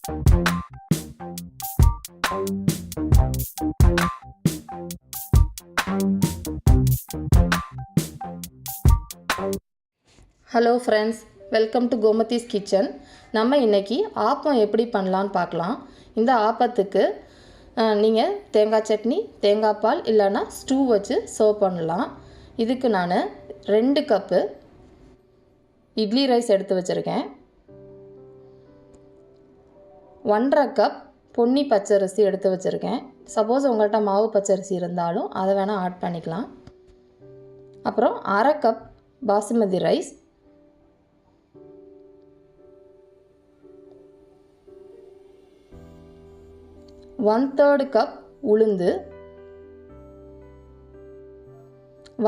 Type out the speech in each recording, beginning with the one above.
Hello friends, welcome to Gomathi's kitchen. நம்ம இன்றைக்கி ஆப்பம் எப்படி பண்ணலான்னு பார்க்கலாம். இந்த ஆப்பத்துக்கு நீங்கள் தேங்காய் சட்னி, தேங்காய் பால் இல்லைன்னா ஸ்டூ வச்சு சர்வ் பண்ணலாம். இதுக்கு நான் 2 கப்பு இட்லி ரைஸ் எடுத்து வச்சுருக்கேன். 1/2 கப் பொன்னி பச்சரிசி எடுத்து வச்சுருக்கேன். சப்போஸ் உங்கள்கிட்ட மாவு பச்சரிசி இருந்தாலும் அதை வேணால் ஆட் பண்ணிக்கலாம். அப்புறம் 1/2 கப் பாசுமதி ரைஸ், 1/3 கப் உளுந்து,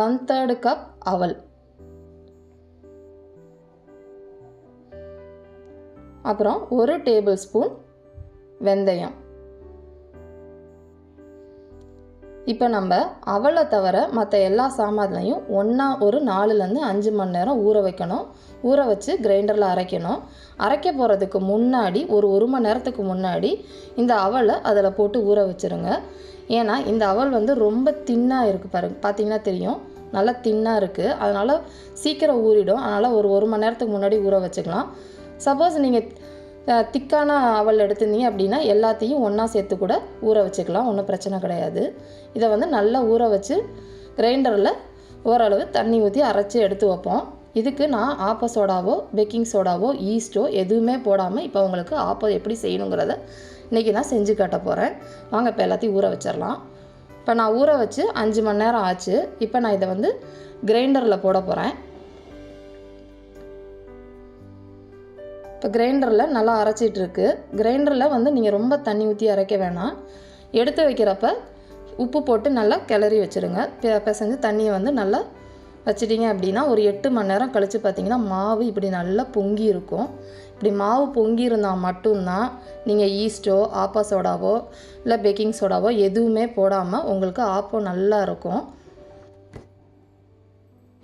1/3 கப் அவல், அப்புறம் 1 டேபிள் ஸ்பூன் வெந்தயம். இப்போ நம்ம அவலை தவிர மற்ற எல்லா சாமான்லையும் ஒன்றா ஒரு 4லேருந்து 5 மணி நேரம் ஊற வைக்கணும். ஊற வச்சு கிரைண்டரில் அரைக்கணும். அரைக்க போகிறதுக்கு முன்னாடி ஒரு மணி நேரத்துக்கு முன்னாடி இந்த அவலை அதில் போட்டு ஊற வச்சுருங்க. ஏன்னா இந்த அவல் ரொம்ப தின்னாக இருக்குது பாருங்கள், பார்த்தீங்கன்னா தெரியும், நல்லா தின்னாக இருக்குது. அதனால் சீக்கிரம் ஊறிடும். அதனால் ஒரு மணி நேரத்துக்கு முன்னாடி ஊற வச்சுக்கலாம். சப்போஸ் நீங்கள் திக்கான அவல் எடுத்துருந்தீங்க அப்படின்னா எல்லாத்தையும் ஒன்றா சேர்த்து கூட ஊற வச்சுக்கலாம், ஒன்றும் பிரச்சனை கிடையாது. இதை நல்லா ஊற வச்சு கிரைண்டரில் ஓரளவு தண்ணி ஊற்றி அரைச்சி எடுத்து வைப்போம். இதுக்கு நான் ஆப்ப சோடாவோ பேக்கிங் சோடாவோ ஈஸ்ட்டோ எதுவுமே போடாமல் இப்போ உங்களுக்கு ஆப்பம் எப்படி செய்யணுங்கிறத இன்றைக்கி நான் செஞ்சு காட்ட போகிறேன். வாங்க இப்போ எல்லாத்தையும் ஊற வச்சிடலாம். இப்போ நான் ஊற வச்சு 5 மணி நேரம் ஆச்சு. இப்போ நான் இதை கிரைண்டரில் போட போகிறேன். இப்போ கிரைண்டரில் நல்லா அரைச்சிட்ருக்கு. கிரைண்டரில் நீங்கள் ரொம்ப தண்ணி ஊற்றி அரைக்க வேணாம். எடுத்து வைக்கிறப்ப உப்பு போட்டு நல்லா கிளறி வச்சுருங்க. பிசைஞ்சு தண்ணியை நல்லா வச்சிட்டிங்க அப்படின்னா ஒரு 8 மணி நேரம் கழித்து பார்த்திங்கன்னா மாவு இப்படி நல்லா பொங்கி இருக்கும். இப்படி மாவு பொங்கி இருந்தால் மட்டும்தான் நீங்கள் ஈஸ்ட்டோ ஆப்பா சோடாவோ இல்லை பேக்கிங் சோடாவோ எதுவுமே போடாமல் உங்களுக்கு ஆப்பம் நல்லா இருக்கும்.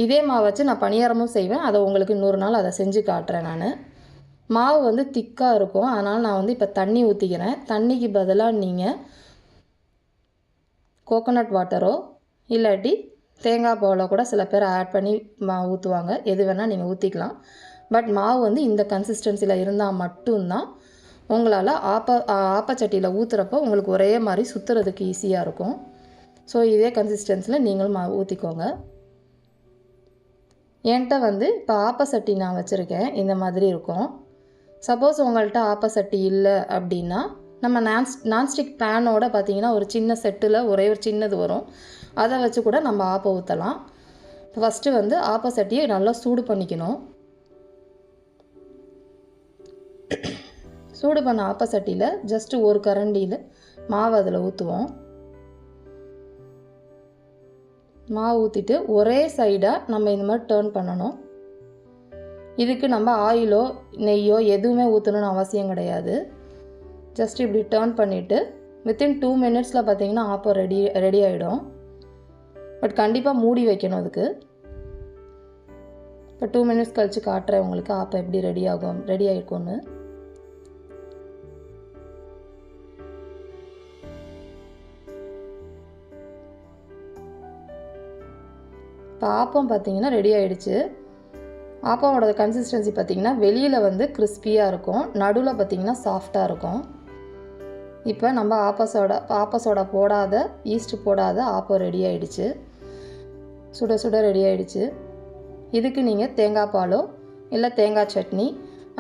இதே மாவு வச்சு நான் பணியாரமும் செய்வேன். அதை உங்களுக்கு இன்னொரு நாள் அதை செஞ்சு காட்டுறேன். நான் மாவு திக்காக இருக்கும். அதனால் நான் இப்போ தண்ணி ஊற்றிக்கிறேன். தண்ணிக்கு பதிலாக நீங்கள் கோகோனட் வாட்டரோ இல்லாட்டி தேங்காய் பாலை கூட சில பேர் ஆட் பண்ணி ஊற்றுவாங்க. எது வேணால் நீங்கள் ஊற்றிக்கலாம். பட் மாவு இந்த கன்சிஸ்டன்சியில் இருந்தால் மட்டும்தான் உங்களால் ஆப்பச்சட்டியில் ஊற்றுறப்போ உங்களுக்கு ஒரே மாதிரி சுற்றுறதுக்கு ஈஸியாக இருக்கும். ஸோ இதே கன்சிஸ்டன்சியில் நீங்களும் மாவு ஊற்றிக்கோங்க. என்கிட்ட இப்போ ஆப்பச்சட்டி நான் வச்சுருக்கேன். இந்த மாதிரி இருக்கும். சப்போஸ் உங்கள்கிட்ட ஆப்பச்சட்டி இல்லை அப்படின்னா நம்ம நான்ஸ்டிக் பேனோட பார்த்திங்கன்னா ஒரு சின்ன செட்டில் ஒரே ஒரு சின்னது வரும், அதை வச்சு கூட நம்ம ஆப்பம் ஊற்றலாம். ஃபஸ்ட்டு ஆப்பச்சட்டியை நல்லா சூடு பண்ணிக்கணும். சூடு பண்ண ஆப்பச்சட்டியில் ஜஸ்ட்டு ஒரு கரண்டியில் மாவு அதில் ஊற்றுவோம். மாவு ஊற்றிட்டு ஒரே சைடாக நம்ம இந்த மாதிரி டேர்ன் பண்ணணும். இதுக்கு நம்ம ஆயிலோ நெய்யோ எதுவுமே ஊற்றணும்னு அவசியம் கிடையாது. ஜஸ்ட் இப்படி டேர்ன் பண்ணிவிட்டு வித்தின் 2 மினிட்ஸில் பார்த்திங்கன்னா ஆப்பம் ரெடி ஆகிடும். பட் கண்டிப்பாக மூடி வைக்கணும் அதுக்கு. இப்போ 2 மினிட்ஸ் கழித்து காட்டுறேன் உங்களுக்கு ஆப்பம் எப்படி ரெடி ஆகிருக்கும்னு. இப்போ ஆப்பம் பார்த்திங்கன்னா ரெடி ஆகிடுச்சு. ஆப்பாவோட கன்சிஸ்டன்சி பார்த்திங்கன்னா வெளியில் கிறிஸ்பியாக இருக்கும், நடுவில் பார்த்திங்கன்னா சாஃப்டாக இருக்கும். இப்போ நம்ம ஆப்ப சோடா போடாத ஈஸ்ட் போடாத ஆப்பம் ரெடி ஆகிடுச்சு. சுட சுட ரெடி ஆகிடுச்சு. இதுக்கு நீங்கள் தேங்காய் பாலோ இல்லை தேங்காய் சட்னி,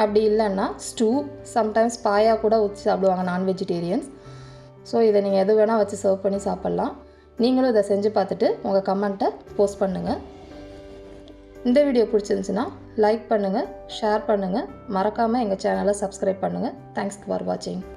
அப்படி இல்லைன்னா ஸ்டூ, சம்டைம்ஸ் பாயா கூட ஊற்றி சாப்பிடுவாங்க நான் வெஜிடேரியன்ஸ். ஸோ இதை நீங்கள் எது வேணால் வச்சு சர்வ் பண்ணி சாப்பிட்லாம். நீங்களும் இதை செஞ்சு பார்த்துட்டு உங்கள் கமெண்ட்டை போஸ்ட் பண்ணுங்கள். இந்த வீடியோ பிடிச்சிருந்துச்சுன்னா லைக் பண்ணுங்கள், ஷேர் பண்ணுங்கள், மறக்காமல் எங்கள் சேனலை சப்ஸ்கிரைப் பண்ணுங்கள். தேங்க்ஸ் ஃபார் வாட்சிங்.